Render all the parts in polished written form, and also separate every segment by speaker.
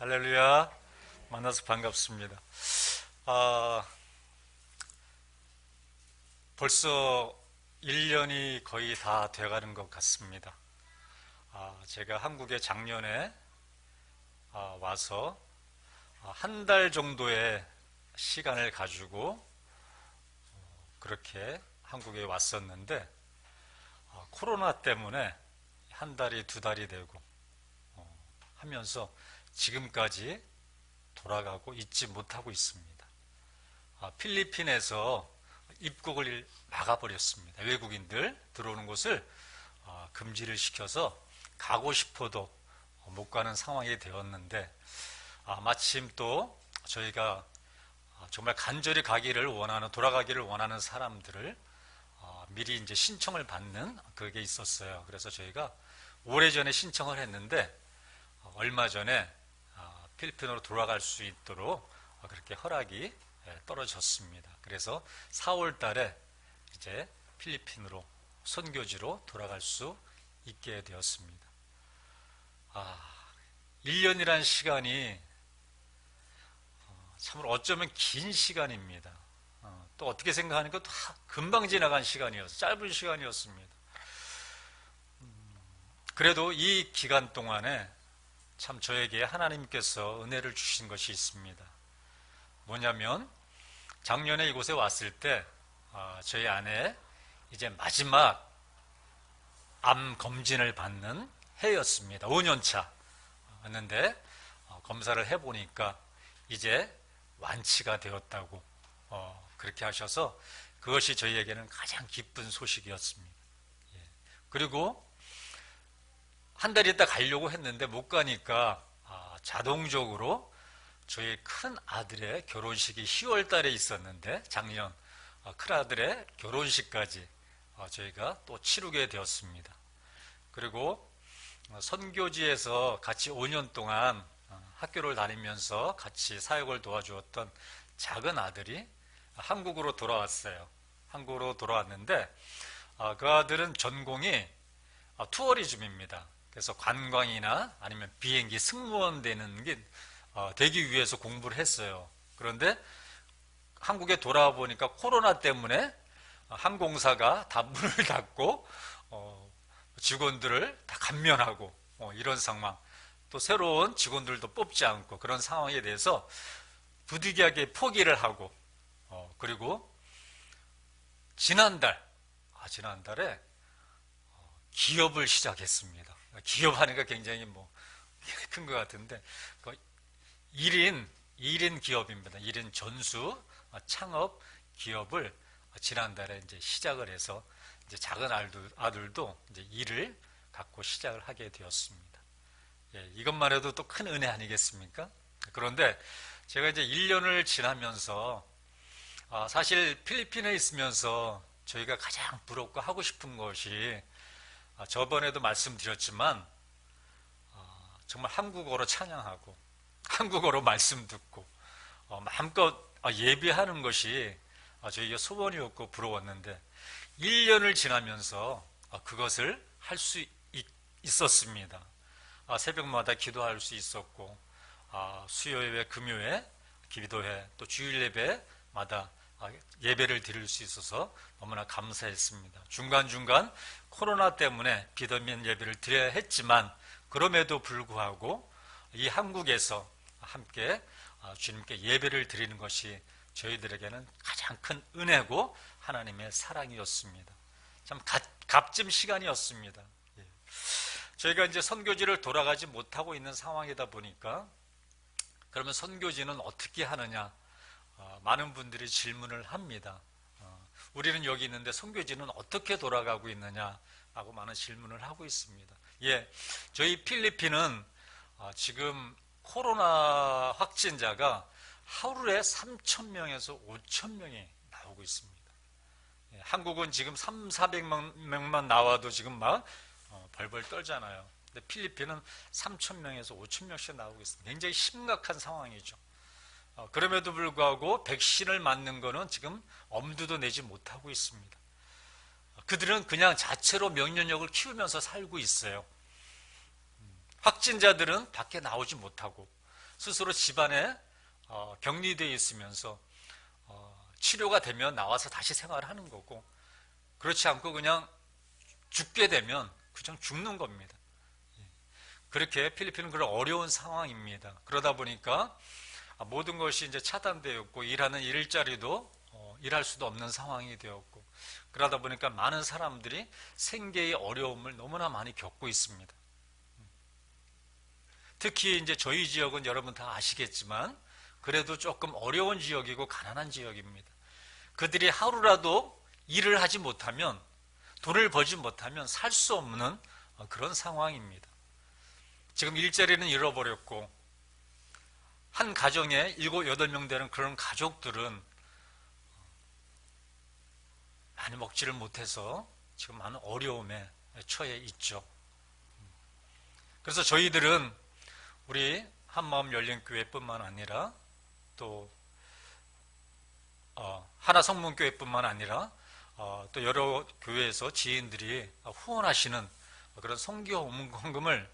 Speaker 1: 할렐루야. 만나서 반갑습니다. 아, 벌써 1년이 거의 다 돼가는 것 같습니다. 제가 한국에 작년에 와서 한 달 정도의 시간을 가지고 그렇게 한국에 왔었는데 코로나 때문에 한 달이 두 달이 되고 하면서 지금까지 돌아가고 있지 못하고 있습니다. 필리핀에서 입국을 막아버렸습니다. 외국인들 들어오는 곳을 금지를 시켜서 가고 싶어도 못 가는 상황이 되었는데 마침 또 저희가 정말 간절히 가기를 원하는 돌아가기를 원하는 사람들을 미리 이제 신청을 받는 그게 있었어요. 그래서 저희가 오래전에 신청을 했는데 얼마 전에 필리핀으로 돌아갈 수 있도록 그렇게 허락이 떨어졌습니다. 그래서 4월 달에 이제 필리핀으로 선교지로 돌아갈 수 있게 되었습니다. 1년이라는 시간이 참으로 어쩌면 긴 시간입니다. 또 어떻게 생각하니까 또 금방 지나간 시간이었어요. 짧은 시간이었습니다. 그래도 이 기간 동안에 참 저에게 하나님께서 은혜를 주신 것이 있습니다. 뭐냐면 작년에 이곳에 왔을 때 저희 아내 이제 마지막 암 검진을 받는 해였습니다. 5년차 왔는데 검사를 해보니까 이제 완치가 되었다고 그렇게 하셔서 그것이 저희에게는 가장 기쁜 소식이었습니다. 그리고 한 달 있다 가려고 했는데 못 가니까 자동적으로 저희 큰 아들의 결혼식이 10월 달에 있었는데 작년 큰 아들의 결혼식까지 저희가 또 치르게 되었습니다. 그리고 선교지에서 같이 5년 동안 학교를 다니면서 같이 사역을 도와주었던 작은 아들이 한국으로 돌아왔어요. 한국으로 돌아왔는데 그 아들은 전공이 투어리즘입니다. 그래서 관광이나 아니면 비행기 승무원 되는 게 되기 위해서 공부를 했어요. 그런데 한국에 돌아와 보니까 코로나 때문에 항공사가 다 문을 닫고 직원들을 다 감면하고 이런 상황, 또 새로운 직원들도 뽑지 않고 그런 상황에 대해서 부득이하게 포기를 하고 그리고 지난달에 기업을 시작했습니다. 기업하니까 굉장히 큰 것 같은데 1인 기업입니다. 1인 전수 창업 기업을 지난달에 이제 시작을 해서 이제 작은 아들도 이제 일을 갖고 시작을 하게 되었습니다. 이것만 해도 또 큰 은혜 아니겠습니까? 그런데 제가 이제 1년을 지나면서 사실 필리핀에 있으면서 저희가 가장 부럽고 하고 싶은 것이 저번에도 말씀드렸지만 정말 한국어로 찬양하고 한국어로 말씀 듣고 마음껏 예배하는 것이 저희가 소원이었고 부러웠는데 1년을 지나면서 그것을 할 수 있었습니다. 새벽마다 기도할 수 있었고 수요예배, 금요회, 기도회, 또 주일 예배마다 예배를 드릴 수 있어서 너무나 감사했습니다. 중간중간 코로나 때문에 비대면 예배를 드려야 했지만 그럼에도 불구하고 이 한국에서 함께 주님께 예배를 드리는 것이 저희들에게는 가장 큰 은혜고 하나님의 사랑이었습니다. 참 값진 시간이었습니다. 저희가 이제 선교지를 돌아가지 못하고 있는 상황이다 보니까 그러면 선교지는 어떻게 하느냐 많은 분들이 질문을 합니다. 우리는 여기 있는데 선교지는 어떻게 돌아가고 있느냐라고 많은 질문을 하고 있습니다. 저희 필리핀은 지금 코로나 확진자가 하루에 3,000명에서 5,000명이 나오고 있습니다. 한국은 지금 3,400명만 나와도 지금 막 벌벌 떨잖아요. 근데 필리핀은 3,000명에서 5,000명씩 나오고 있습니다. 굉장히 심각한 상황이죠. 그럼에도 불구하고 백신을 맞는 거는 지금 엄두도 내지 못하고 있습니다. 그들은 그냥 자체로 면역력을 키우면서 살고 있어요. 확진자들은 밖에 나오지 못하고 스스로 집안에 격리되어 있으면서 치료가 되면 나와서 다시 생활을 하는 거고, 그렇지 않고 그냥 죽게 되면 그냥 죽는 겁니다. 그렇게 필리핀은 그런 어려운 상황입니다. 그러다 보니까 모든 것이 이제 차단되었고, 일하는 일자리도 일할 수도 없는 상황이 되었고, 그러다 보니까 많은 사람들이 생계의 어려움을 너무나 많이 겪고 있습니다. 특히 이제 저희 지역은 여러분 다 아시겠지만 그래도 조금 어려운 지역이고 가난한 지역입니다. 그들이 하루라도 일을 하지 못하면, 돈을 벌지 못하면 살 수 없는 그런 상황입니다. 지금 일자리는 잃어버렸고, 한 가정에 7, 8명 되는 그런 가족들은 많이 먹지를 못해서 지금 많은 어려움에 처해 있죠. 그래서 저희들은 우리 한마음 열린교회뿐만 아니라 또 하나 성문교회뿐만 아니라 또 여러 교회에서 지인들이 후원하시는 그런 선교 헌금을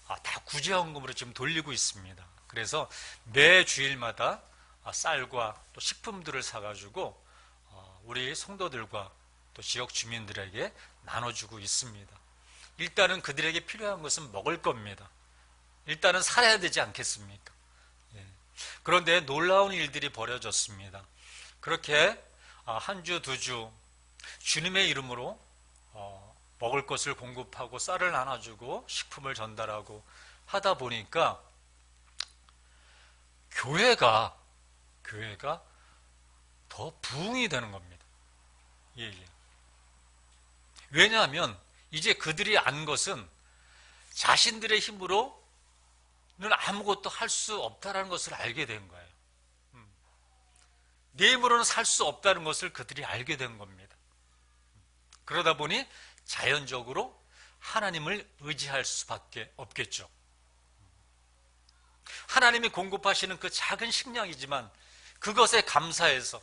Speaker 1: 다 구제헌금으로 지금 돌리고 있습니다. 그래서 매 주일마다 쌀과 또 식품들을 사가지고 우리 성도들과 또 지역 주민들에게 나눠주고 있습니다. 일단은 그들에게 필요한 것은 먹을 겁니다. 일단은 살아야 되지 않겠습니까? 예. 그런데 놀라운 일들이 벌어졌습니다. 그렇게 한 주, 두 주 주님의 이름으로 먹을 것을 공급하고 쌀을 나눠주고 식품을 전달하고 하다 보니까 교회가 더 부흥이 되는 겁니다. 예. 왜냐하면 이제 그들이 안 것은 자신들의 힘으로는 아무것도 할 수 없다는 것을 알게 된 거예요. 내 힘으로는 살 수 없다는 것을 그들이 알게 된 겁니다. 그러다 보니 자연적으로 하나님을 의지할 수밖에 없겠죠. 하나님이 공급하시는 그 작은 식량이지만 그것에 감사해서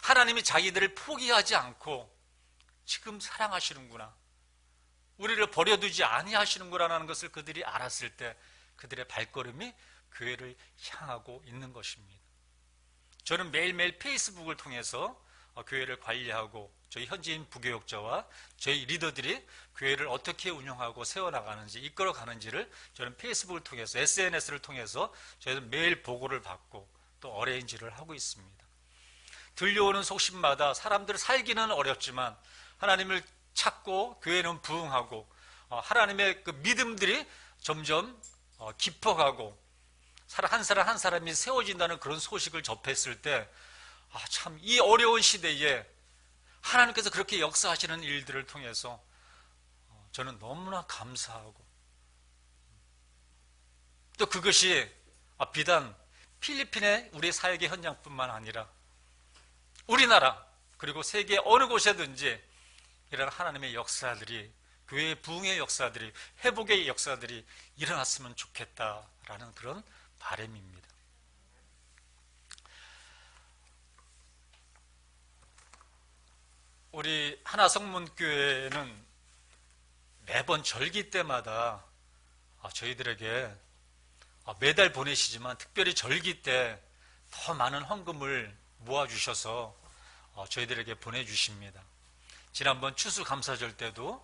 Speaker 1: 하나님이 자기들을 포기하지 않고 지금 사랑하시는구나, 우리를 버려두지 아니하시는구나라는 것을 그들이 알았을 때 그들의 발걸음이 교회를 향하고 있는 것입니다. 저는 매일매일 페이스북을 통해서 교회를 관리하고 저희 현지인 부교역자와 저희 리더들이 교회를 어떻게 운영하고 세워나가는지 이끌어가는지를 저는 페이스북을 통해서, SNS를 통해서 저희는 매일 보고를 받고 또 어레인지를 하고 있습니다. 들려오는 소식마다 사람들 살기는 어렵지만 하나님을 찾고 교회는 부흥하고 하나님의 그 믿음들이 점점 깊어가고 한 사람 한 사람이 세워진다는 그런 소식을 접했을 때 참 이 어려운 시대에 하나님께서 그렇게 역사하시는 일들을 통해서 저는 너무나 감사하고, 또 그것이 비단 필리핀의 우리 사역의 현장뿐만 아니라 우리나라 그리고 세계 어느 곳에든지 이런 하나님의 역사들이, 교회의 부흥의 역사들이, 회복의 역사들이 일어났으면 좋겠다라는 그런 바람입니다. 우리 하나성문교회는 매번 절기 때마다 저희들에게 매달 보내시지만 특별히 절기 때 더 많은 헌금을 모아주셔서 저희들에게 보내주십니다. 지난번 추수감사절 때도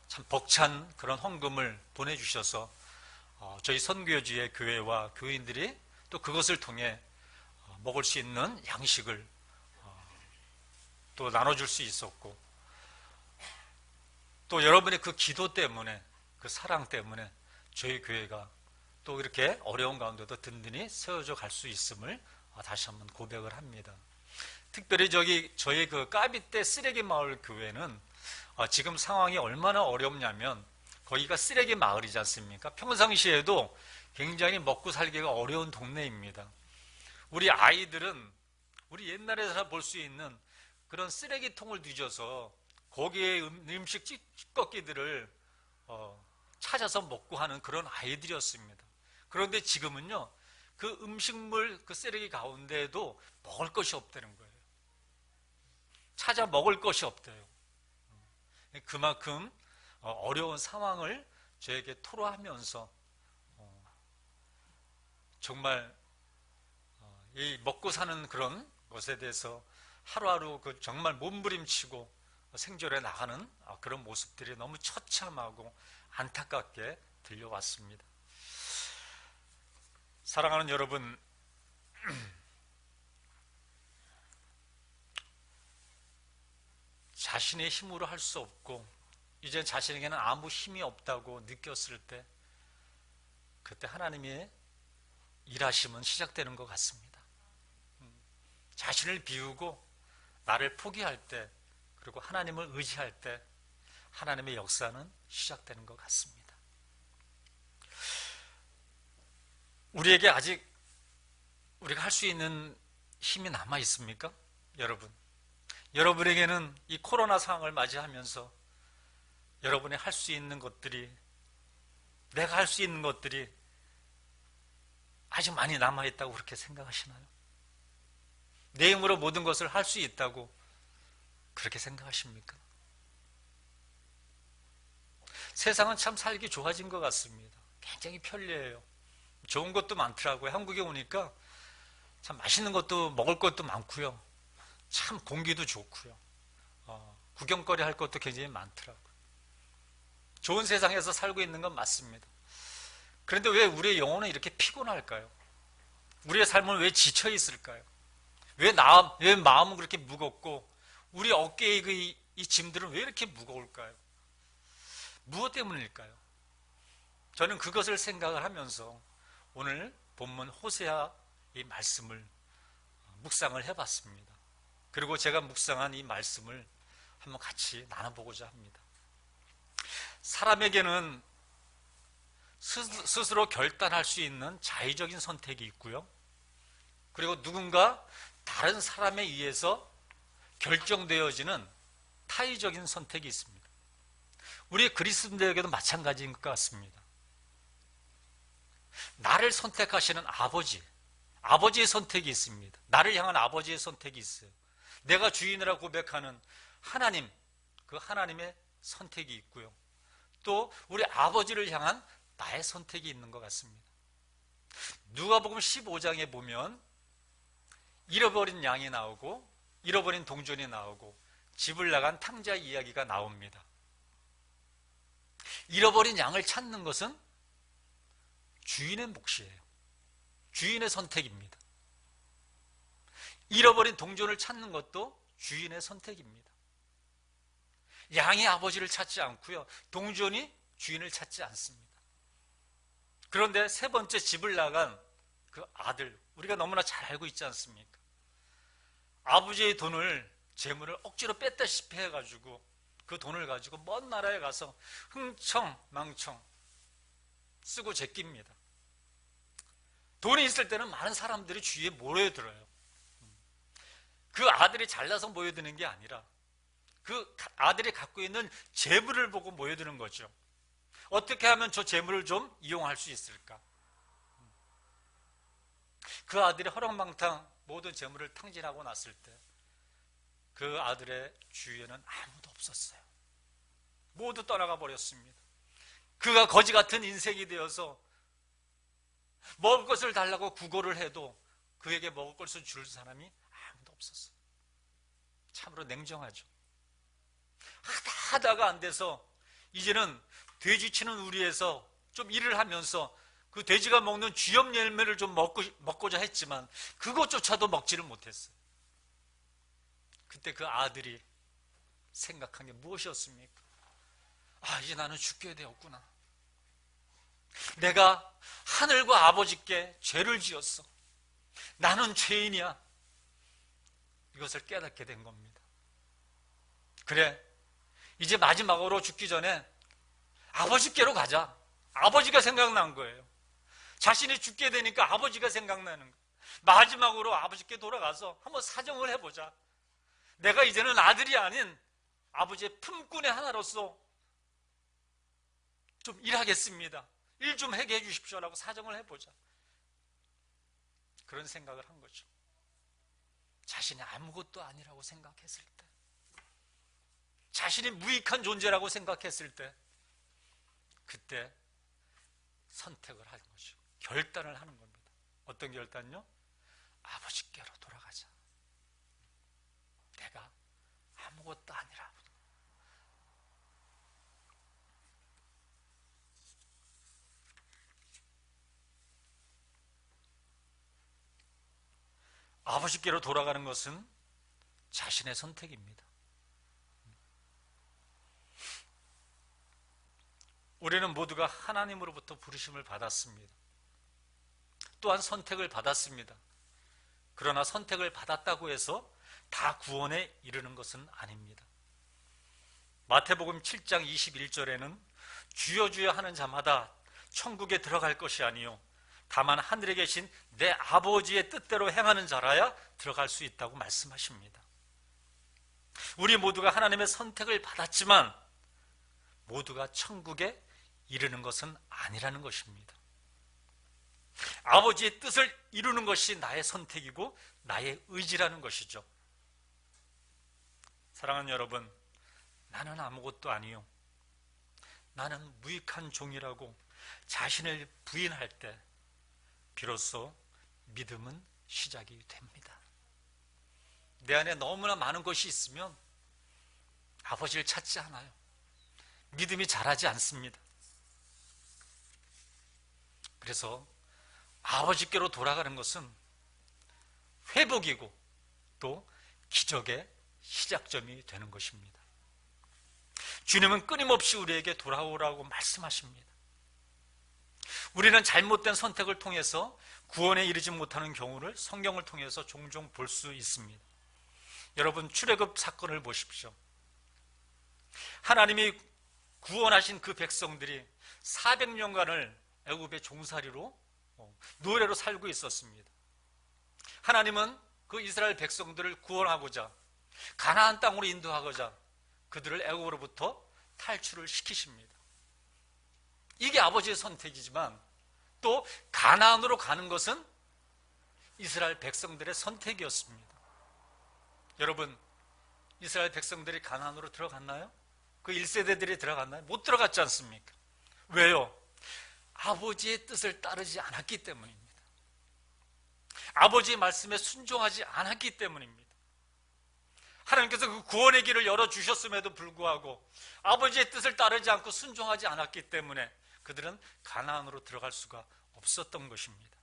Speaker 1: 참 벅찬 그런 헌금을 보내주셔서 저희 선교지의 교회와 교인들이 또 그것을 통해 먹을 수 있는 양식을 또 나눠줄 수 있었고, 또 여러분의 그 기도 때문에, 그 사랑 때문에 저희 교회가 또 이렇게 어려운 가운데도 든든히 세워져 갈 수 있음을 다시 한번 고백을 합니다. 특별히 저희 그 까비떼 쓰레기 마을 교회는 지금 상황이 얼마나 어렵냐면 거기가 쓰레기 마을이지 않습니까? 평상시에도 굉장히 먹고 살기가 어려운 동네입니다. 우리 아이들은 우리 옛날에서 볼 수 있는 그런 쓰레기통을 뒤져서 거기에 음식 찌꺼기들을 찾아서 먹고 하는 그런 아이들이었습니다. 그런데 지금은요, 그 음식물, 그 쓰레기 가운데에도 먹을 것이 없다는 거예요. 찾아 먹을 것이 없대요. 그만큼 어려운 상황을 저에게 토로하면서 정말 이 먹고 사는 그런 것에 대해서 하루하루 그 정말 몸부림치고 생존해 나가는 그런 모습들이 너무 처참하고 안타깝게 들려왔습니다. 사랑하는 여러분, 자신의 힘으로 할 수 없고 이제 자신에게는 아무 힘이 없다고 느꼈을 때, 그때 하나님의 일하심은 시작되는 것 같습니다. 자신을 비우고 나를 포기할 때, 그리고 하나님을 의지할 때 하나님의 역사는 시작되는 것 같습니다. 우리에게 아직 우리가 할 수 있는 힘이 남아 있습니까? 여러분에게는 이 코로나 상황을 맞이하면서 여러분이 할 수 있는 것들이, 내가 할 수 있는 것들이 아직 많이 남아있다고 그렇게 생각하시나요? 내 힘으로 모든 것을 할 수 있다고 그렇게 생각하십니까? 세상은 참 살기 좋아진 것 같습니다. 굉장히 편리해요. 좋은 것도 많더라고요. 한국에 오니까 참 맛있는 것도, 먹을 것도 많고요. 참 공기도 좋고요. 구경거리 할 것도 굉장히 많더라고요. 좋은 세상에서 살고 있는 건 맞습니다. 그런데 왜 우리의 영혼은 이렇게 피곤할까요? 우리의 삶은 왜 지쳐 있을까요? 왜 마음은 그렇게 무겁고 우리 어깨의 이 짐들은 왜 이렇게 무거울까요? 무엇 때문일까요? 저는 그것을 생각을 하면서 오늘 본문 호세아 이 말씀을 묵상을 해봤습니다. 그리고 제가 묵상한 이 말씀을 한번 같이 나눠보고자 합니다. 사람에게는 스스로 결단할 수 있는 자의적인 선택이 있고요. 그리고 누군가 다른 사람에 의해서 결정되어지는 타의적인 선택이 있습니다. 우리 그리스도인들에게도 마찬가지인 것 같습니다. 나를 선택하시는 아버지의 선택이 있습니다. 나를 향한 아버지의 선택이 있어요. 내가 주인이라고 고백하는 하나님, 그 하나님의 선택이 있고요. 또 우리 아버지를 향한 나의 선택이 있는 것 같습니다. 누가복음 15장에 보면 잃어버린 양이 나오고 잃어버린 동전이 나오고 집을 나간 탕자 이야기가 나옵니다. 잃어버린 양을 찾는 것은 주인의 몫이에요. 주인의 선택입니다. 잃어버린 동전을 찾는 것도 주인의 선택입니다. 양이 아버지를 찾지 않고요. 동전이 주인을 찾지 않습니다. 그런데 세 번째 집을 나간 그 아들, 우리가 너무나 잘 알고 있지 않습니까? 아버지의 재물을 억지로 뺐다시피 해가지고 그 돈을 가지고 먼 나라에 가서 흥청망청 쓰고 제낍니다. 돈이 있을 때는 많은 사람들이 주위에 모여들어요. 그 아들이 잘나서 모여드는 게 아니라 그 아들이 갖고 있는 재물을 보고 모여드는 거죠. 어떻게 하면 저 재물을 좀 이용할 수 있을까? 그 아들이 허랑방탕 모든 재물을 탕진하고 났을 때 그 아들의 주위에는 아무도 없었어요. 모두 떠나가 버렸습니다. 그가 거지 같은 인생이 되어서 먹을 것을 달라고 구걸을 해도 그에게 먹을 것을 줄 사람이 아무도 없었어요. 참으로 냉정하죠. 하다가 안 돼서 이제는 돼지치는 우리에서 좀 일을 하면서 그 돼지가 먹는 쥐염 열매를 좀 먹고자 했지만 그것조차도 먹지를 못했어요. 그때 그 아들이 생각한 게 무엇이었습니까? 이제 나는 죽게 되었구나. 내가 하늘과 아버지께 죄를 지었어. 나는 죄인이야. 이것을 깨닫게 된 겁니다. 그래, 이제 마지막으로 죽기 전에 아버지께로 가자. 아버지가 생각난 거예요. 자신이 죽게 되니까 아버지가 생각나는 거예요. 마지막으로 아버지께 돌아가서 한번 사정을 해보자. 내가 이제는 아들이 아닌 아버지의 품꾼의 하나로서 좀 일하겠습니다. 일 좀 하게 해주십시오라고 사정을 해보자. 그런 생각을 한 거죠. 자신이 아무것도 아니라고 생각했을 때, 자신이 무익한 존재라고 생각했을 때, 그때 선택을 하는 거죠. 결단을 하는 겁니다. 어떤 결단요? 아버지께로 돌아가자. 내가 아무것도 아니라. 아버지께로 돌아가는 것은 자신의 선택입니다. 우리는 모두가 하나님으로부터 부르심을 받았습니다. 또한 선택을 받았습니다. 그러나 선택을 받았다고 해서 다 구원에 이르는 것은 아닙니다. 마태복음 7장 21절에는 주여 주여 하는 자마다 천국에 들어갈 것이 아니요 다만 하늘에 계신 내 아버지의 뜻대로 행하는 자라야 들어갈 수 있다고 말씀하십니다. 우리 모두가 하나님의 선택을 받았지만 모두가 천국에 이르는 것은 아니라는 것입니다. 아버지의 뜻을 이루는 것이 나의 선택이고 나의 의지라는 것이죠. 사랑하는 여러분, 나는 아무것도 아니요, 나는 무익한 종이라고 자신을 부인할 때 비로소 믿음은 시작이 됩니다. 내 안에 너무나 많은 것이 있으면 아버지를 찾지 않아요. 믿음이 자라지 않습니다. 그래서 아버지께로 돌아가는 것은 회복이고 또 기적의 시작점이 되는 것입니다. 주님은 끊임없이 우리에게 돌아오라고 말씀하십니다. 우리는 잘못된 선택을 통해서 구원에 이르지 못하는 경우를 성경을 통해서 종종 볼 수 있습니다. 여러분, 출애굽 사건을 보십시오. 하나님이 구원하신 그 백성들이 400년간을 애굽의 종살이로 노예로 살고 있었습니다. 하나님은 그 이스라엘 백성들을 구원하고자 가나안 땅으로 인도하고자 그들을 애굽으로부터 탈출을 시키십니다. 이게 아버지의 선택이지만 또 가나안으로 가는 것은 이스라엘 백성들의 선택이었습니다. 여러분, 이스라엘 백성들이 가나안으로 들어갔나요? 그 1세대들이 들어갔나요? 못 들어갔지 않습니까? 왜요? 아버지의 뜻을 따르지 않았기 때문입니다. 아버지의 말씀에 순종하지 않았기 때문입니다. 하나님께서 그 구원의 길을 열어주셨음에도 불구하고 아버지의 뜻을 따르지 않고 순종하지 않았기 때문에 그들은 가나안으로 들어갈 수가 없었던 것입니다.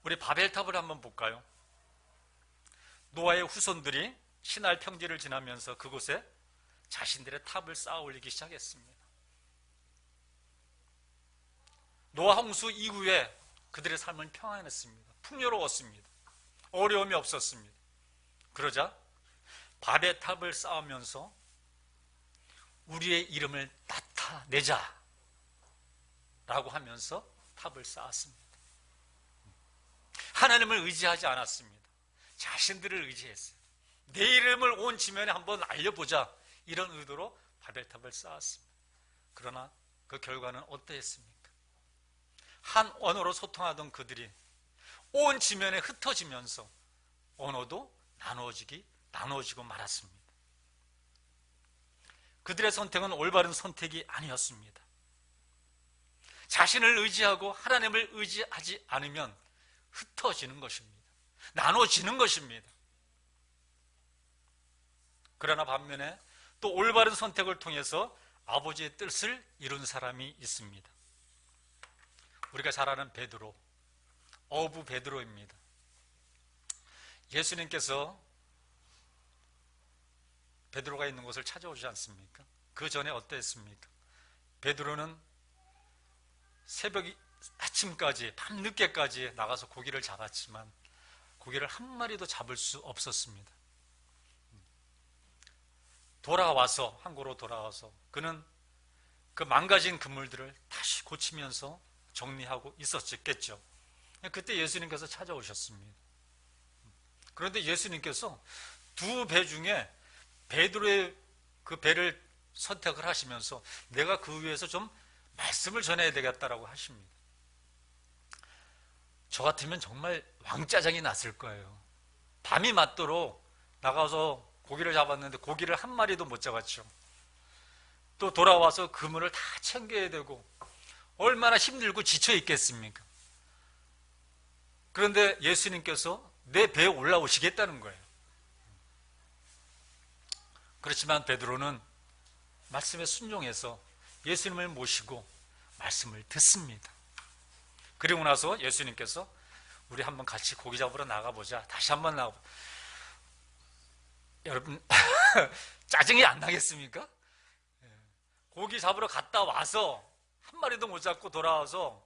Speaker 1: 우리 바벨탑을 한번 볼까요? 노아의 후손들이 시날 평지를 지나면서 그곳에 자신들의 탑을 쌓아 올리기 시작했습니다. 노아 홍수 이후에 그들의 삶은 평안했습니다. 풍요로웠습니다. 어려움이 없었습니다. 그러자 바벨탑을 쌓으면서 우리의 이름을 나타내자 라고 하면서 탑을 쌓았습니다. 하나님을 의지하지 않았습니다. 자신들을 의지했어요. 내 이름을 온 지면에 한번 알려보자, 이런 의도로 바벨탑을 쌓았습니다. 그러나 그 결과는 어떠했습니까? 한 언어로 소통하던 그들이 온 지면에 흩어지면서 언어도 나누어지고 말았습니다. 그들의 선택은 올바른 선택이 아니었습니다. 자신을 의지하고 하나님을 의지하지 않으면 흩어지는 것입니다. 나눠지는 것입니다. 그러나 반면에 또 올바른 선택을 통해서 아버지의 뜻을 이룬 사람이 있습니다. 우리가 잘 아는 베드로, 어부 베드로입니다. 예수님께서 베드로가 있는 곳을 찾아오지 않습니까? 그 전에 어땠습니까? 베드로는 아침까지, 밤늦게까지 나가서 고기를 잡았지만 고기를 한 마리도 잡을 수 없었습니다. 항구로 돌아와서 그는 그 망가진 그물들을 다시 고치면서 정리하고 있었겠죠. 그때 예수님께서 찾아오셨습니다. 그런데 예수님께서 두 배 중에 베드로의 그 배를 선택을 하시면서 내가 그 위에서 좀 말씀을 전해야 되겠다라고 하십니다. 저 같으면 정말 왕짜장이 났을 거예요. 밤이 맞도록 나가서 고기를 잡았는데 고기를 한 마리도 못 잡았죠. 또 돌아와서 그물을 다 챙겨야 되고 얼마나 힘들고 지쳐 있겠습니까? 그런데 예수님께서 내 배에 올라오시겠다는 거예요. 그렇지만 베드로는 말씀에 순종해서 예수님을 모시고 말씀을 듣습니다. 그리고 나서 예수님께서 우리 한번 같이 고기 잡으러 나가보자. 다시 한번 나가보자. 여러분 짜증이 안 나겠습니까? 고기 잡으러 갔다 와서 한 마리도 못 잡고 돌아와서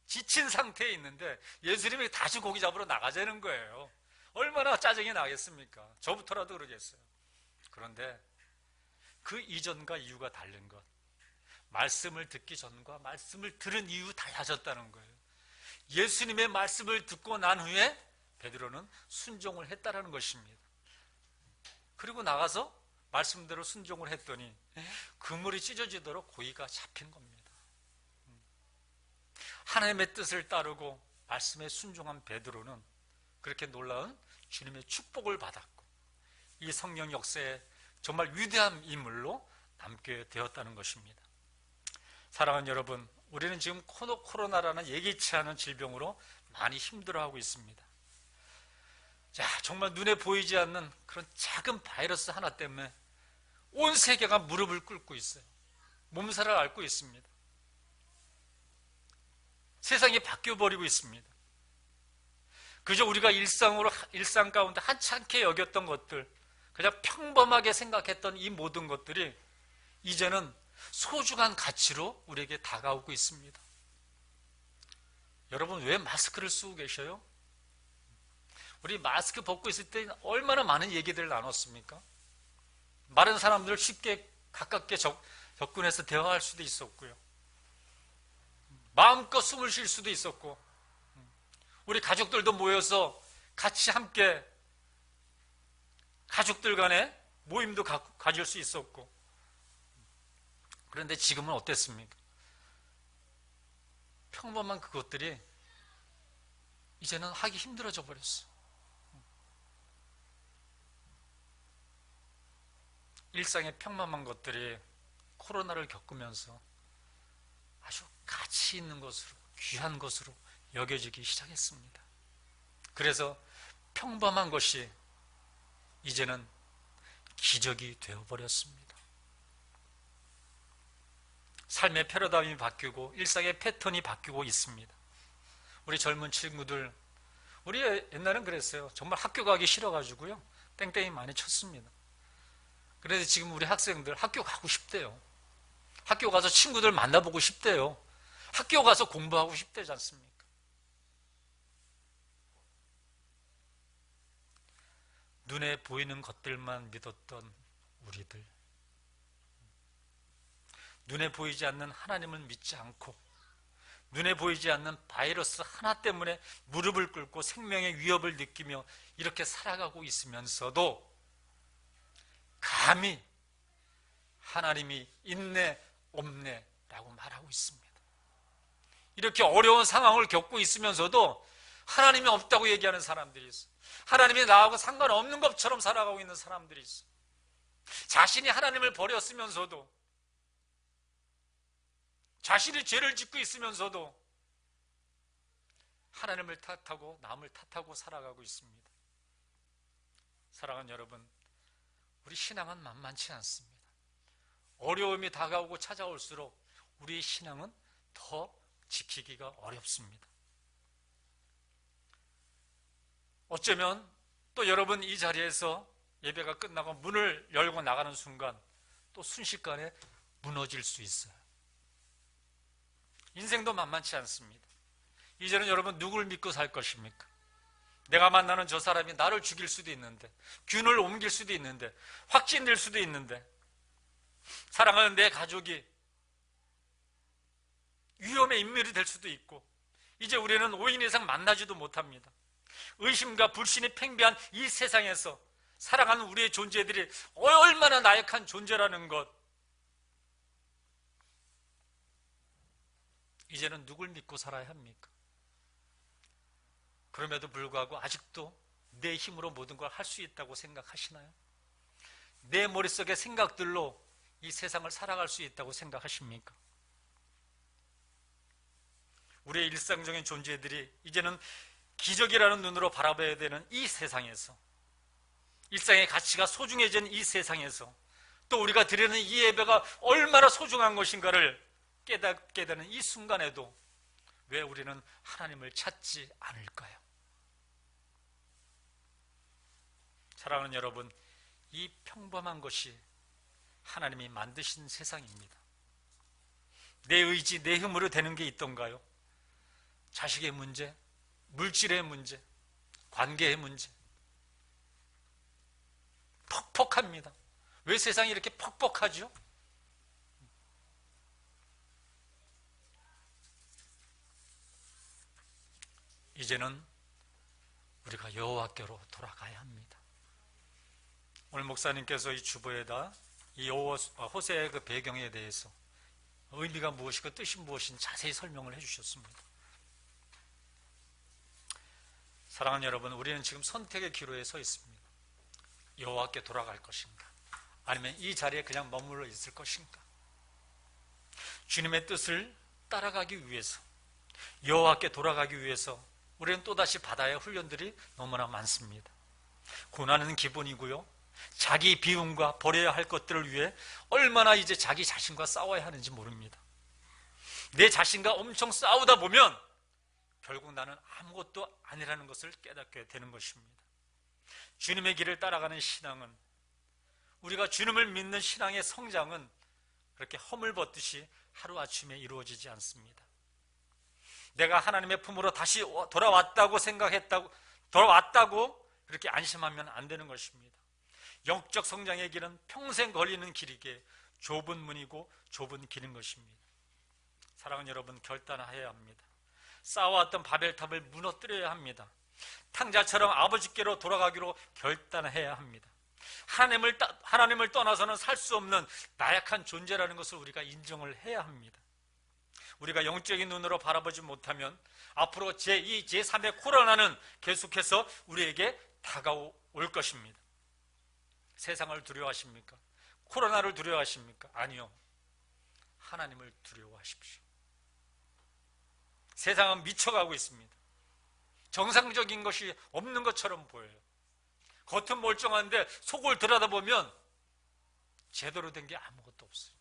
Speaker 1: 지친 상태에 있는데 예수님이 다시 고기 잡으러 나가자는 거예요. 얼마나 짜증이 나겠습니까? 저부터라도 그러겠어요. 그런데 그 이전과 이유가 다른 것, 말씀을 듣기 전과 말씀을 들은 이유 달라졌다는 거예요. 예수님의 말씀을 듣고 난 후에 베드로는 순종을 했다라는 것입니다. 그리고 나가서 말씀대로 순종을 했더니 그물이 찢어지도록 고기가 잡힌 겁니다. 하나님의 뜻을 따르고 말씀에 순종한 베드로는 그렇게 놀라운 주님의 축복을 받았고 이 성령 역사에 정말 위대한 인물로 남게 되었다는 것입니다. 사랑하는 여러분, 우리는 지금 코로나라는 예기치 않은 질병으로 많이 힘들어하고 있습니다. 자, 정말 눈에 보이지 않는 그런 작은 바이러스 하나 때문에 온 세계가 무릎을 꿇고 있어요. 몸살을 앓고 있습니다. 세상이 바뀌어버리고 있습니다. 그저 우리가 일상 가운데 한찮게 여겼던 것들, 그냥 평범하게 생각했던 이 모든 것들이 이제는 소중한 가치로 우리에게 다가오고 있습니다. 여러분, 왜 마스크를 쓰고 계셔요? 우리 마스크 벗고 있을 때 얼마나 많은 얘기들을 나눴습니까? 많은 사람들을 쉽게 가깝게 접근해서 대화할 수도 있었고요. 마음껏 숨을 쉴 수도 있었고, 우리 가족들도 모여서 같이 함께 가족들 간에 모임도 가질 수 있었고. 그런데 지금은 어땠습니까? 평범한 그것들이 이제는 하기 힘들어져 버렸어. 일상의 평범한 것들이 코로나를 겪으면서 아주 가치 있는 것으로, 귀한 것으로 여겨지기 시작했습니다. 그래서 평범한 것이 이제는 기적이 되어버렸습니다. 삶의 패러다임이 바뀌고 일상의 패턴이 바뀌고 있습니다. 우리 젊은 친구들, 우리 옛날엔 그랬어요. 정말 학교 가기 싫어가지고요, 땡땡이 많이 쳤습니다. 그래서 지금 우리 학생들 학교 가고 싶대요. 학교 가서 친구들 만나보고 싶대요. 학교 가서 공부하고 싶대지 않습니까? 눈에 보이는 것들만 믿었던 우리들, 눈에 보이지 않는 하나님을 믿지 않고 눈에 보이지 않는 바이러스 하나 때문에 무릎을 꿇고 생명의 위협을 느끼며 이렇게 살아가고 있으면서도 감히 하나님이 있네 없네 라고 말하고 있습니다. 이렇게 어려운 상황을 겪고 있으면서도 하나님이 없다고 얘기하는 사람들이 있어요. 하나님이 나하고 상관없는 것처럼 살아가고 있는 사람들이 있어요. 자신이 하나님을 버렸으면서도, 자신이 죄를 짓고 있으면서도 하나님을 탓하고 남을 탓하고 살아가고 있습니다. 사랑하는 여러분, 우리 신앙은 만만치 않습니다. 어려움이 다가오고 찾아올수록 우리의 신앙은 더 지키기가 어렵습니다. 어쩌면 또 여러분 이 자리에서 예배가 끝나고 문을 열고 나가는 순간 또 순식간에 무너질 수 있어요. 인생도 만만치 않습니다. 이제는 여러분 누구를 믿고 살 것입니까? 내가 만나는 저 사람이 나를 죽일 수도 있는데, 균을 옮길 수도 있는데, 확진될 수도 있는데, 사랑하는 내 가족이 위험의 인물이 될 수도 있고, 이제 우리는 5인 이상 만나지도 못합니다. 의심과 불신이 팽배한 이 세상에서 살아가는 우리의 존재들이 얼마나 나약한 존재라는 것, 이제는 누굴 믿고 살아야 합니까? 그럼에도 불구하고 아직도 내 힘으로 모든 걸 할 수 있다고 생각하시나요? 내 머릿속의 생각들로 이 세상을 살아갈 수 있다고 생각하십니까? 우리의 일상적인 존재들이 이제는 기적이라는 눈으로 바라봐야 되는 이 세상에서, 일상의 가치가 소중해진 이 세상에서, 또 우리가 드리는 이 예배가 얼마나 소중한 것인가를 깨닫게 되는 이 순간에도 왜 우리는 하나님을 찾지 않을까요? 사랑하는 여러분, 이 평범한 것이 하나님이 만드신 세상입니다. 내 의지, 내 힘으로 되는 게 있던가요? 자식의 문제, 물질의 문제, 관계의 문제, 퍽퍽합니다. 왜 세상이 이렇게 퍽퍽하죠? 이제는 우리가 여호와께로 돌아가야 합니다. 오늘 목사님께서 이 주보에다 이 호세의 그 배경에 대해서 의미가 무엇이고 뜻이 무엇인지 자세히 설명을 해주셨습니다. 사랑하는 여러분, 우리는 지금 선택의 기로에 서 있습니다. 여호와께 돌아갈 것인가, 아니면 이 자리에 그냥 머물러 있을 것인가? 주님의 뜻을 따라가기 위해서, 여호와께 돌아가기 위해서 우리는 또다시 받아야 할 훈련들이 너무나 많습니다. 고난은 기본이고요, 자기 비움과 버려야 할 것들을 위해 얼마나 이제 자기 자신과 싸워야 하는지 모릅니다. 내 자신과 엄청 싸우다 보면 결국 나는 아무것도 아니라는 것을 깨닫게 되는 것입니다. 주님의 길을 따라가는 신앙은, 우리가 주님을 믿는 신앙의 성장은 그렇게 허물 벗듯이 하루아침에 이루어지지 않습니다. 내가 하나님의 품으로 다시 돌아왔다고 그렇게 안심하면 안 되는 것입니다. 영적 성장의 길은 평생 걸리는 길이기에 좁은 문이고 좁은 길인 것입니다. 사랑하는 여러분, 결단해야 합니다. 쌓아왔던 바벨탑을 무너뜨려야 합니다. 탕자처럼 아버지께로 돌아가기로 결단해야 합니다. 하나님을 떠나서는 살 수 없는 나약한 존재라는 것을 우리가 인정을 해야 합니다. 우리가 영적인 눈으로 바라보지 못하면 앞으로 제2, 제3의 코로나는 계속해서 우리에게 다가올 것입니다. 세상을 두려워하십니까? 코로나를 두려워하십니까? 아니요. 하나님을 두려워하십시오. 세상은 미쳐가고 있습니다. 정상적인 것이 없는 것처럼 보여요. 겉은 멀쩡한데 속을 들여다보면 제대로 된 게 아무것도 없어요.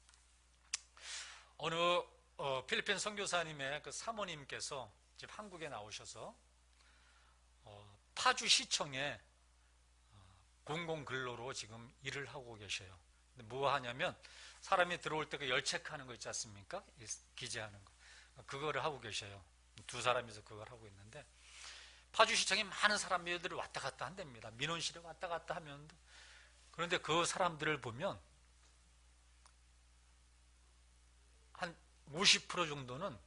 Speaker 1: 어느 필리핀 선교사님의 그 사모님께서 지금 한국에 나오셔서 파주시청에 공공근로로 지금 일을 하고 계셔요. 근데 뭐 하냐면 사람이 들어올 때 그 열 체크하는 거 있지 않습니까? 기재하는 거. 그거를 하고 계셔요. 두 사람이서 그걸 하고 있는데, 파주시청에 많은 사람들이 왔다 갔다 한답니다. 민원실에 왔다 갔다 하면. 그런데 그 사람들을 보면 한 50% 정도는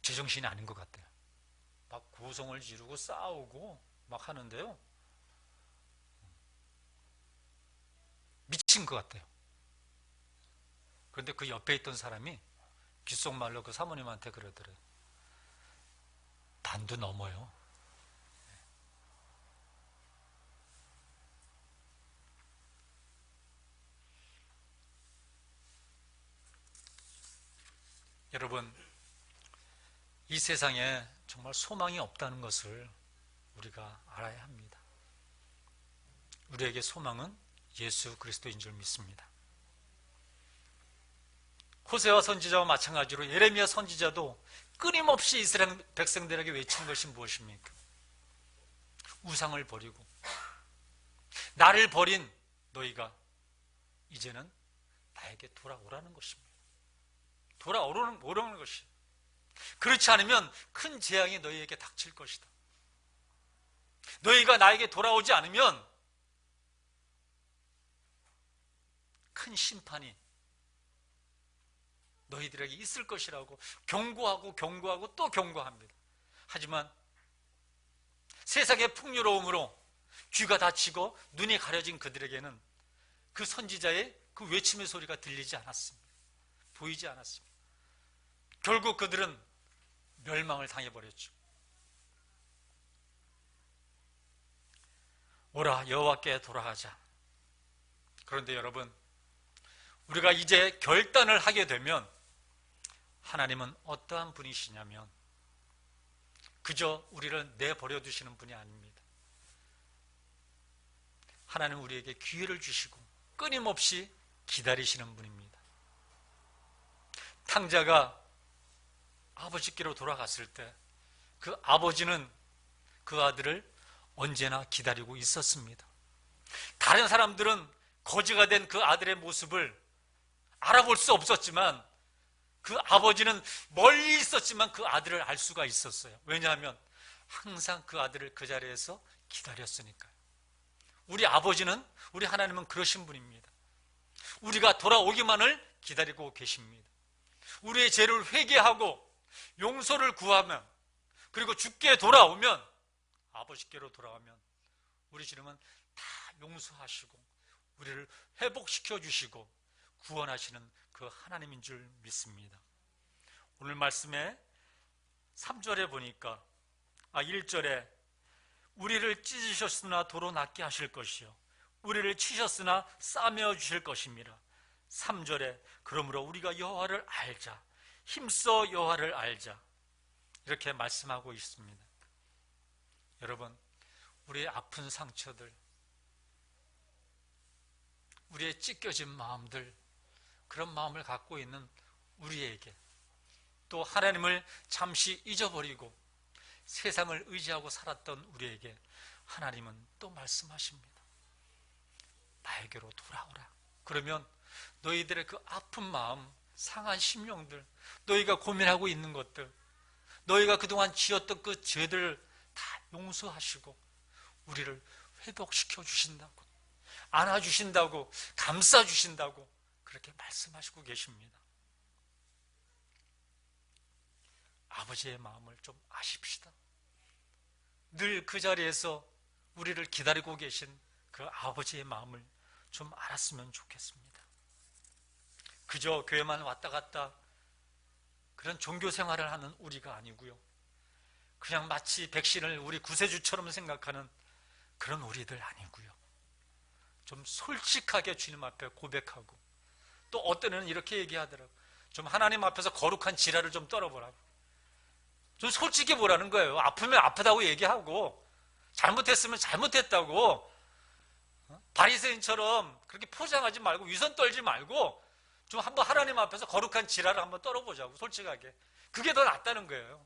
Speaker 1: 제정신이 아닌 것 같아요. 막 고성을 지르고 싸우고 막 하는데요, 미친 것 같아요. 그런데 그 옆에 있던 사람이 귓속말로 그 사모님한테 그러더래요. 단도 넘어요. 여러분, 이 세상에 정말 소망이 없다는 것을 우리가 알아야 합니다. 우리에게 소망은 예수 그리스도인 줄 믿습니다. 호세아 선지자와 마찬가지로 예레미야 선지자도 끊임없이 이스라엘 백성들에게 외친 것이 무엇입니까? 우상을 버리고 나를 버린 너희가 이제는 나에게 돌아오라는 것입니다. 돌아오라는 것이. 그렇지 않으면 큰 재앙이 너희에게 닥칠 것이다. 너희가 나에게 돌아오지 않으면 큰 심판이 너희들에게 있을 것이라고 경고하고 또 경고합니다. 하지만 세상의 풍요로움으로 귀가 닫히고 눈이 가려진 그들에게는 그 선지자의 그 외침의 소리가 들리지 않았습니다. 보이지 않았습니다. 결국 그들은 멸망을 당해버렸죠. 오라, 여호와께 돌아가자. 그런데 여러분, 우리가 이제 결단을 하게 되면 하나님은 어떠한 분이시냐면 그저 우리를 내버려 두시는 분이 아닙니다. 하나님은 우리에게 기회를 주시고 끊임없이 기다리시는 분입니다. 탕자가 아버지께로 돌아갔을 때 그 아버지는 그 아들을 언제나 기다리고 있었습니다. 다른 사람들은 거지가 된 그 아들의 모습을 알아볼 수 없었지만 그 아버지는 멀리 있었지만 그 아들을 알 수가 있었어요. 왜냐하면 항상 그 아들을 그 자리에서 기다렸으니까요. 우리 아버지는, 우리 하나님은 그러신 분입니다. 우리가 돌아오기만을 기다리고 계십니다. 우리의 죄를 회개하고 용서를 구하면, 그리고 주께 돌아오면, 아버지께로 돌아가면 우리 주님은 다 용서하시고 우리를 회복시켜 주시고 구원하시는 그 하나님인 줄 믿습니다. 오늘 말씀에 3절에 보니까 1절에 우리를 찢으셨으나 도로 낫게 하실 것이요 우리를 치셨으나 싸매어 주실 것입니다. 3절에 그러므로 우리가 여호와를 알자, 힘써 여호와를 알자, 이렇게 말씀하고 있습니다. 여러분, 우리의 아픈 상처들, 우리의 찢겨진 마음들, 그런 마음을 갖고 있는 우리에게, 또 하나님을 잠시 잊어버리고 세상을 의지하고 살았던 우리에게 하나님은 또 말씀하십니다. 나에게로 돌아오라. 그러면 너희들의 그 아픈 마음, 상한 심령들, 너희가 고민하고 있는 것들, 너희가 그동안 지었던 그 죄들을 다 용서하시고 우리를 회복시켜 주신다고, 안아주신다고, 감싸주신다고 그렇게 말씀하시고 계십니다. 아버지의 마음을 좀 아십시다. 늘 그 자리에서 우리를 기다리고 계신 그 아버지의 마음을 좀 알았으면 좋겠습니다. 그저 교회만 왔다 갔다 그런 종교 생활을 하는 우리가 아니고요, 그냥 마치 백신을 우리 구세주처럼 생각하는 그런 우리들 아니고요, 좀 솔직하게 주님 앞에 고백하고, 또 어떤 애는 이렇게 얘기하더라고요. 좀 하나님 앞에서 거룩한 지랄을 좀 떨어보라고. 좀 솔직히 보라는 거예요. 아프면 아프다고 얘기하고, 잘못했으면 잘못했다고, 바리새인처럼 그렇게 포장하지 말고 위선 떨지 말고 좀 한번 하나님 앞에서 거룩한 지랄을 한번 떨어보자고, 솔직하게. 그게 더 낫다는 거예요.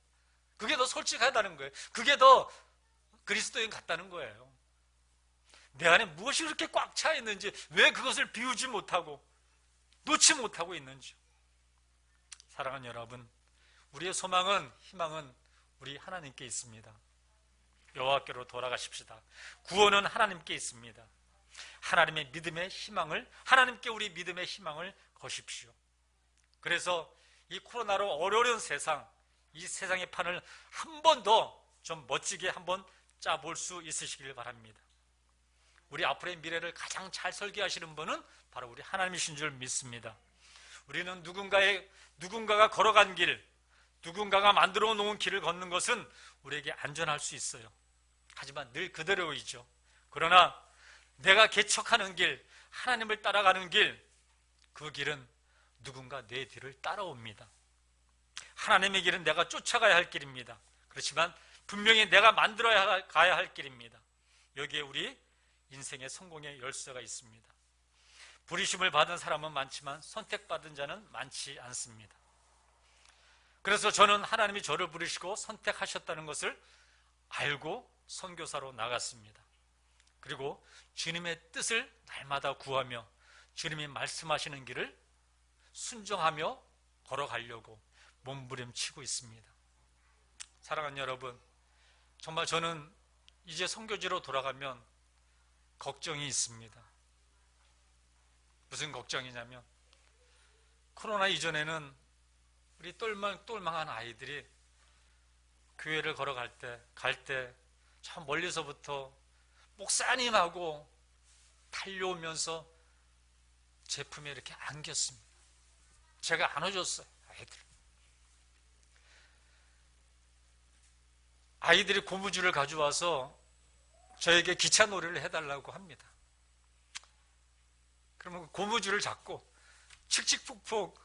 Speaker 1: 그게 더 솔직하다는 거예요. 그게 더 그리스도인 같다는 거예요. 내 안에 무엇이 그렇게 꽉 차 있는지, 왜 그것을 비우지 못하고 놓지 못하고 있는지. 사랑하는 여러분, 우리의 소망은, 희망은 우리 하나님께 있습니다. 여호와께로 돌아가십시다. 구원은 하나님께 있습니다. 하나님의 믿음의 희망을, 하나님께 우리 믿음의 희망을 거십시오. 그래서 이 코로나로 어려운 세상, 이 세상의 판을 한 번 더 좀 멋지게 한번 짜볼 수 있으시길 바랍니다. 우리 앞으로의 미래를 가장 잘 설계하시는 분은 바로 우리 하나님이신 줄 믿습니다. 우리는 누군가가 걸어간 길, 누군가가 만들어 놓은 길을 걷는 것은 우리에게 안전할 수 있어요. 하지만 늘 그대로이죠. 그러나 내가 개척하는 길, 하나님을 따라가는 길, 그 길은 누군가 내 뒤를 따라옵니다. 하나님의 길은 내가 쫓아가야 할 길입니다. 그렇지만 분명히 내가 만들어야 가야 할 길입니다. 여기에 우리 인생의 성공의 열쇠가 있습니다. 부르심을 받은 사람은 많지만 선택받은 자는 많지 않습니다. 그래서 저는 하나님이 저를 부르시고 선택하셨다는 것을 알고 선교사로 나갔습니다. 그리고 주님의 뜻을 날마다 구하며 주님이 말씀하시는 길을 순종하며 걸어가려고 몸부림치고 있습니다. 사랑하는 여러분, 정말 저는 이제 선교지로 돌아가면 걱정이 있습니다. 무슨 걱정이냐면, 코로나 이전에는 우리 똘망한 아이들이 교회를 걸어갈 때 저 멀리서부터 목사님하고 달려오면서 제품에 이렇게 안겼습니다. 제가 안아줬어요, 아이들이 고무줄을 가져와서 저에게 기차 놀이를 해달라고 합니다. 그러면 고무줄을 잡고 칙칙폭폭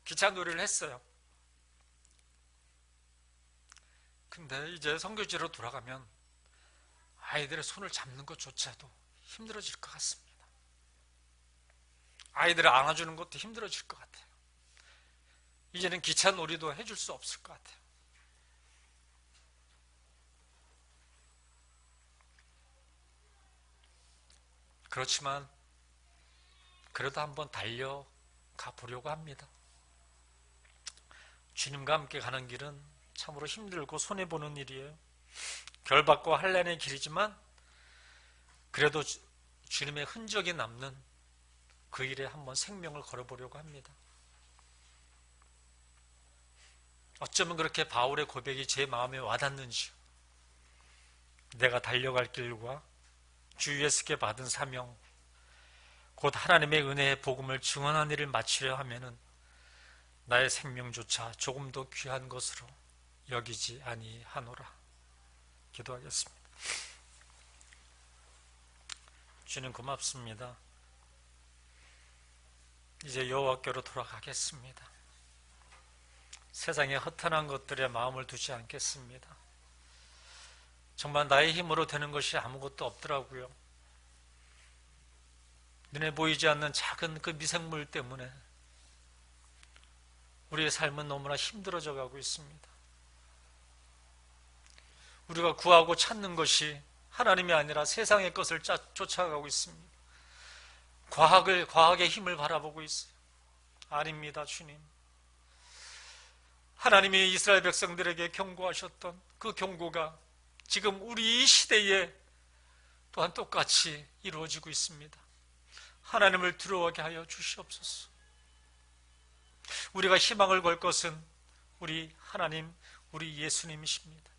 Speaker 1: 기차 놀이를 했어요. 근데 이제 선교지로 돌아가면 아이들의 손을 잡는 것조차도 힘들어질 것 같습니다. 아이들을 안아주는 것도 힘들어질 것 같아요. 이제는 기차 놀이도 해줄 수 없을 것 같아요. 그렇지만 그래도 한번 달려가 보려고 합니다. 주님과 함께 가는 길은 참으로 힘들고 손해보는 일이에요. 결박과 환난의 길이지만 그래도 주님의 흔적이 남는 그 일에 한번 생명을 걸어보려고 합니다. 어쩌면 그렇게 바울의 고백이 제 마음에 와닿는지요. 내가 달려갈 길과 주 예수께 받은 사명, 곧 하나님의 은혜의 복음을 증언한 일을 마치려 하면은 나의 생명조차 조금 더 귀한 것으로 여기지 아니하노라. 기도하겠습니다. 주님 고맙습니다. 이제 여호와께로 돌아가겠습니다. 세상의 허탄한 것들에 마음을 두지 않겠습니다. 정말 나의 힘으로 되는 것이 아무것도 없더라고요. 눈에 보이지 않는 작은 그 미생물 때문에 우리의 삶은 너무나 힘들어져 가고 있습니다. 우리가 구하고 찾는 것이 하나님이 아니라 세상의 것을 쫓아가고 있습니다. 과학의 힘을 바라보고 있어요. 아닙니다, 주님. 하나님이 이스라엘 백성들에게 경고하셨던 그 경고가 지금 우리 이 시대에 또한 똑같이 이루어지고 있습니다. 하나님을 두려워하게 하여 주시옵소서. 우리가 희망을 걸 것은 우리 하나님, 우리 예수님이십니다.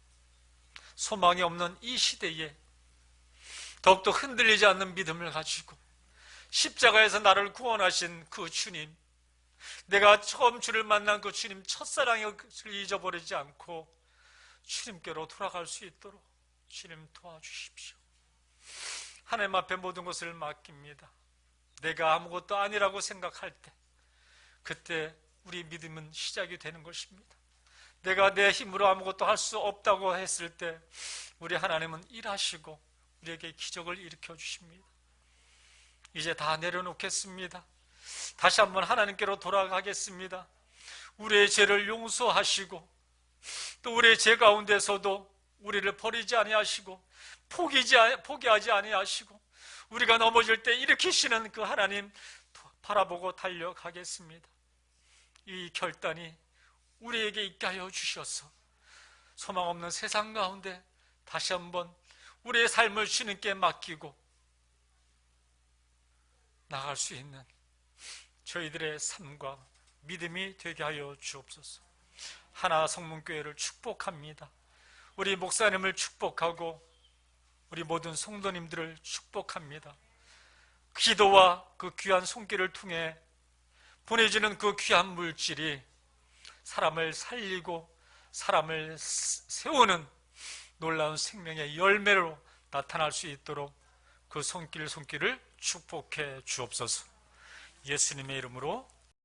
Speaker 1: 소망이 없는 이 시대에 더욱더 흔들리지 않는 믿음을 가지고 십자가에서 나를 구원하신 그 주님, 내가 처음 주를 만난 그 주님 첫사랑을 잊어버리지 않고 주님께로 돌아갈 수 있도록 주님 도와주십시오. 하나님 앞에 모든 것을 맡깁니다. 내가 아무것도 아니라고 생각할 때 그때 우리 믿음은 시작이 되는 것입니다. 내가 내 힘으로 아무것도 할 수 없다고 했을 때 우리 하나님은 일하시고 우리에게 기적을 일으켜 주십니다. 이제 다 내려놓겠습니다. 다시 한번 하나님께로 돌아가겠습니다. 우리의 죄를 용서하시고 또 우리의 죄 가운데서도 우리를 버리지 아니하시고 포기하지 아니하시고 우리가 넘어질 때 일으키시는 그 하나님 바라보고 달려가겠습니다. 이 결단이 우리에게 있게 하여 주셔서 소망 없는 세상 가운데 다시 한번 우리의 삶을 주님께 맡기고 나갈 수 있는 저희들의 삶과 믿음이 되게 하여 주옵소서. 하나 성문교회를 축복합니다. 우리 목사님을 축복하고 우리 모든 성도님들을 축복합니다. 기도와 그 귀한 손길을 통해 보내지는 그 귀한 물질이 사람을 살리고 사람을 세우는 놀라운 생명의 열매로 나타날 수 있도록 그 손길을 축복해 주옵소서. 예수님의 이름으로